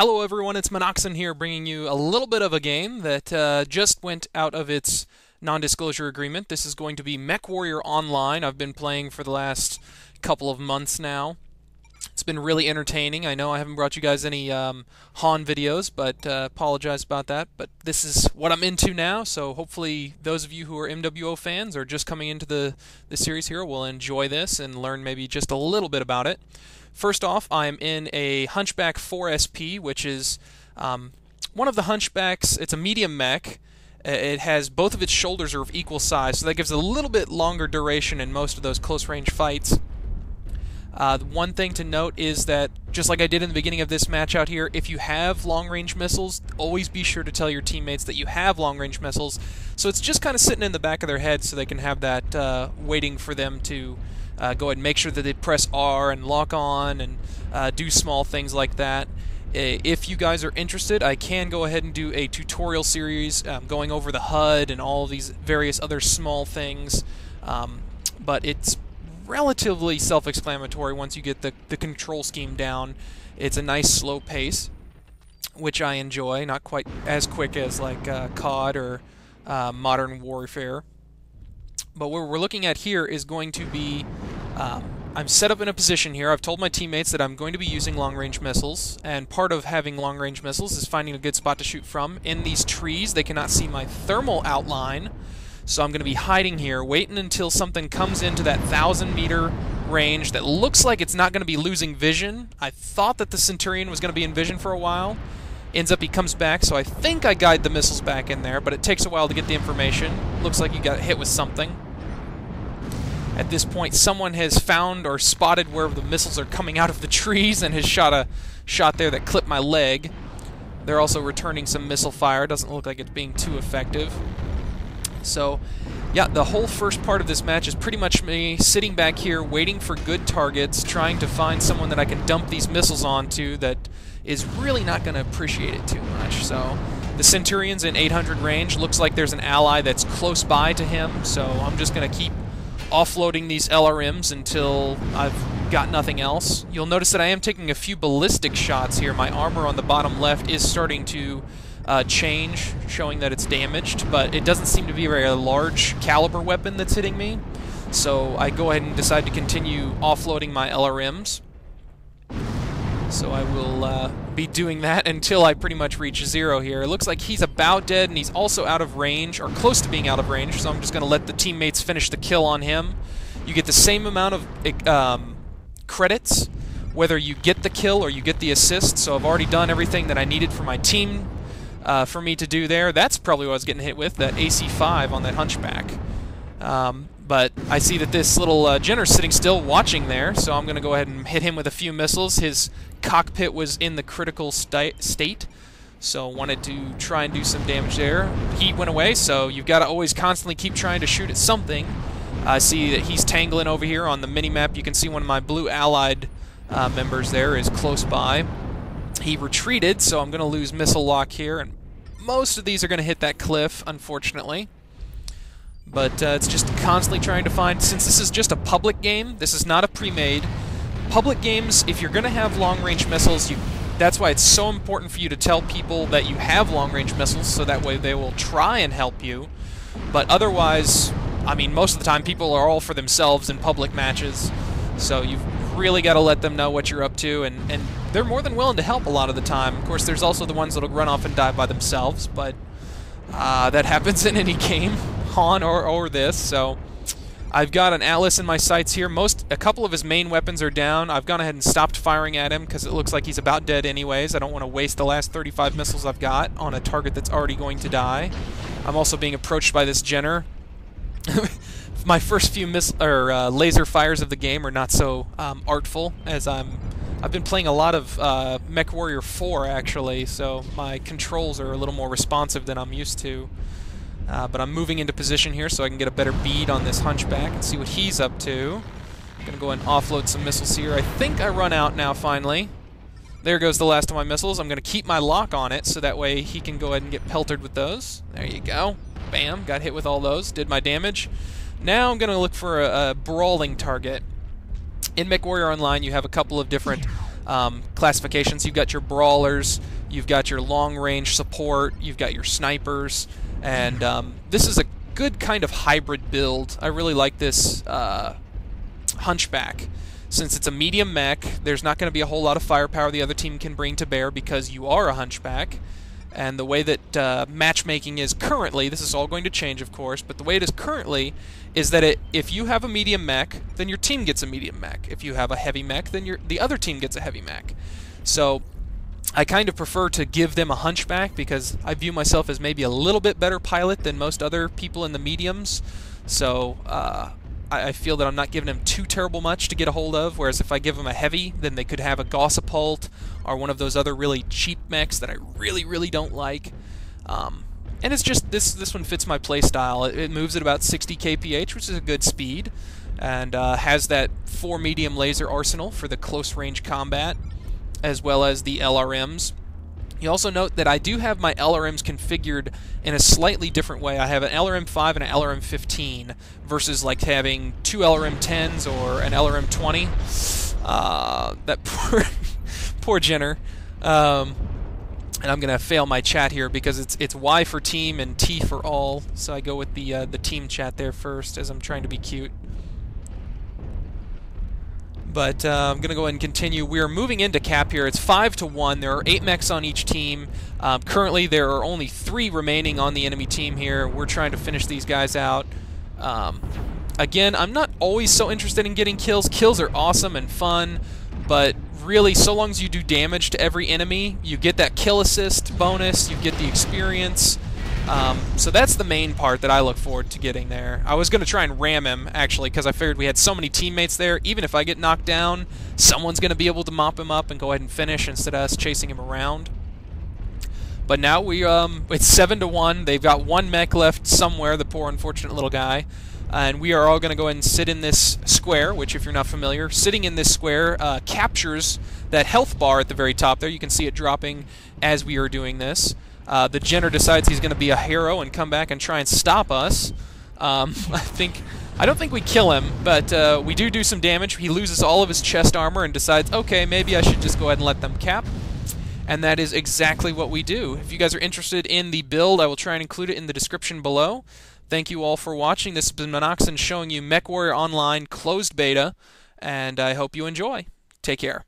Hello everyone, it's Minoxen here bringing you a little bit of a game that just went out of its non-disclosure agreement. This is going to be Mechwarrior Online. I've been playing for the last couple of months now. It's been really entertaining. I know I haven't brought you guys any Han videos, but apologize about that. But this is what I'm into now, so hopefully those of you who are MWO fans or just coming into the series here will enjoy this and learn maybe just a little bit about it. First off, I'm in a Hunchback 4SP, which is one of the Hunchbacks. It's a medium mech. It has both of its shoulders are of equal size, so that gives a little bit longer duration in most of those close-range fights. One thing to note is that, just like I did in the beginning of this match out here, if you have long-range missiles, always be sure to tell your teammates that you have long-range missiles. So it's just kind of sitting in the back of their head so they can have that waiting for them to go ahead and make sure that they press R and lock on and do small things like that. If you guys are interested, I can go ahead and do a tutorial series going over the HUD and all these various other small things, but it's relatively self-explanatory once you get the control scheme down. It's a nice slow pace, which I enjoy, not quite as quick as like COD or Modern Warfare. But what we're looking at here is going to be, I'm set up in a position here. I've told my teammates that I'm going to be using long-range missiles, and part of having long-range missiles is finding a good spot to shoot from. In these trees, they cannot see my thermal outline, so I'm going to be hiding here, waiting until something comes into that 1,000-meter range that looks like it's not going to be losing vision. I thought that the Centurion was going to be in vision for a while. Ends up he comes back, so I think I guide the missiles back in there, but it takes a while to get the information. Looks like you got hit with something. At this point, someone has found or spotted where the missiles are coming out of the trees and has shot a shot there that clipped my leg. They're also returning some missile fire. Doesn't look like it's being too effective. So, yeah, the whole first part of this match is pretty much me sitting back here waiting for good targets, trying to find someone that I can dump these missiles onto that is really not going to appreciate it too much. So the Centurion's in 800 range. Looks like there's an ally that's close by to him, so I'm just going to keep offloading these LRMs until I've got nothing else. You'll notice that I am taking a few ballistic shots here. My armor on the bottom left is starting to change, showing that it's damaged, but it doesn't seem to be a very large caliber weapon that's hitting me. So I go ahead and decide to continue offloading my LRMs. So I will be doing that until I pretty much reach zero here. It looks like he's about dead, and he's also out of range, or close to being out of range, so I'm just going to let the teammates finish the kill on him. You get the same amount of credits, whether you get the kill or you get the assist, so I've already done everything that I needed for my team for me to do there. That's probably what I was getting hit with, that AC-5 on that Hunchback. But I see that this little Jenner's sitting still watching there, so I'm going to go ahead and hit him with a few missiles. His cockpit was in the critical state, so wanted to try and do some damage there. Heat went away, so you've got to always constantly keep trying to shoot at something. I see that he's tangling over here on the mini-map. You can see one of my blue allied members there is close by. He retreated, so I'm going to lose missile lock here, and most of these are going to hit that cliff, unfortunately. But it's just constantly trying to find, since this is just a public game, this is not a pre-made. Public games, if you're going to have long-range missiles, that's why it's so important for you to tell people that you have long-range missiles, so that way they will try and help you. But otherwise, I mean, most of the time people are all for themselves in public matches, so you've really got to let them know what you're up to, and they're more than willing to help a lot of the time. Of course, there's also the ones that'll run off and die by themselves, but that happens in any game, Han or this. So I've got an Atlas in my sights here. A couple of his main weapons are down. I've gone ahead and stopped firing at him because it looks like he's about dead anyways. I don't want to waste the last 35 missiles I've got on a target that's already going to die. I'm also being approached by this Jenner. My first few laser fires of the game are not so artful, as I've been playing a lot of Mechwarrior 4 actually, so my controls are a little more responsive than I'm used to. But I'm moving into position here so I can get a better bead on this Hunchback and see what he's up to. I'm going to go ahead and offload some missiles here. I think I run out now finally. There goes the last of my missiles. I'm going to keep my lock on it so that way he can go ahead and get peltered with those. There you go. Bam, got hit with all those, did my damage. Now I'm going to look for a brawling target. In Mechwarrior Online, you have a couple of different classifications. You've got your brawlers, you've got your long-range support, you've got your snipers, and this is a good kind of hybrid build. I really like this Hunchback. Since it's a medium mech, there's not going to be a whole lot of firepower the other team can bring to bear because you are a Hunchback. And the way that matchmaking is currently, this is all going to change, of course, but the way it is currently is that if you have a medium mech, then your team gets a medium mech. If you have a heavy mech, then the other team gets a heavy mech. So I kind of prefer to give them a Hunchback because I view myself as maybe a little bit better pilot than most other people in the mediums. So I feel that I'm not giving them too terrible much to get a hold of, whereas if I give them a heavy, then they could have a Gossipult or one of those other really cheap mechs that I really, really don't like. And it's just, this one fits my playstyle. It moves at about 60 kph, which is a good speed, and has that 4 medium laser arsenal for the close range combat, as well as the LRMs. You also note that I do have my LRMs configured in a slightly different way. I have an LRM5 and an LRM15 versus like having 2 LRM10s or an LRM20. That poor Jenner. And I'm gonna fail my chat here because it's Y for team and T for all. So I go with the team chat there first as I'm trying to be cute. But I'm going to go ahead and continue. We are moving into cap here. It's 5-1. There are 8 mechs on each team. Currently, there are only 3 remaining on the enemy team here. We're trying to finish these guys out. Again, I'm not always so interested in getting kills. Kills are awesome and fun, but really, so long as you do damage to every enemy, you get that kill assist bonus, you get the experience. So that's the main part that I look forward to getting there. I was going to try and ram him, actually, because I figured we had so many teammates there. Even if I get knocked down, someone's going to be able to mop him up and go ahead and finish instead of us chasing him around. But now it's 7-1. They've got 1 mech left somewhere, the poor unfortunate little guy. And we are all going to go ahead and sit in this square, which, if you're not familiar, sitting in this square captures that health bar at the very top there. You can see it dropping as we are doing this. The Jenner decides he's going to be a hero and come back and try and stop us. I don't think we kill him, but we do some damage. He loses all of his chest armor and decides, okay, maybe I should just go ahead and let them cap. And that is exactly what we do. If you guys are interested in the build, I will try and include it in the description below. Thank you all for watching. This has been Minoxen showing you Mechwarrior Online closed beta, and I hope you enjoy. Take care.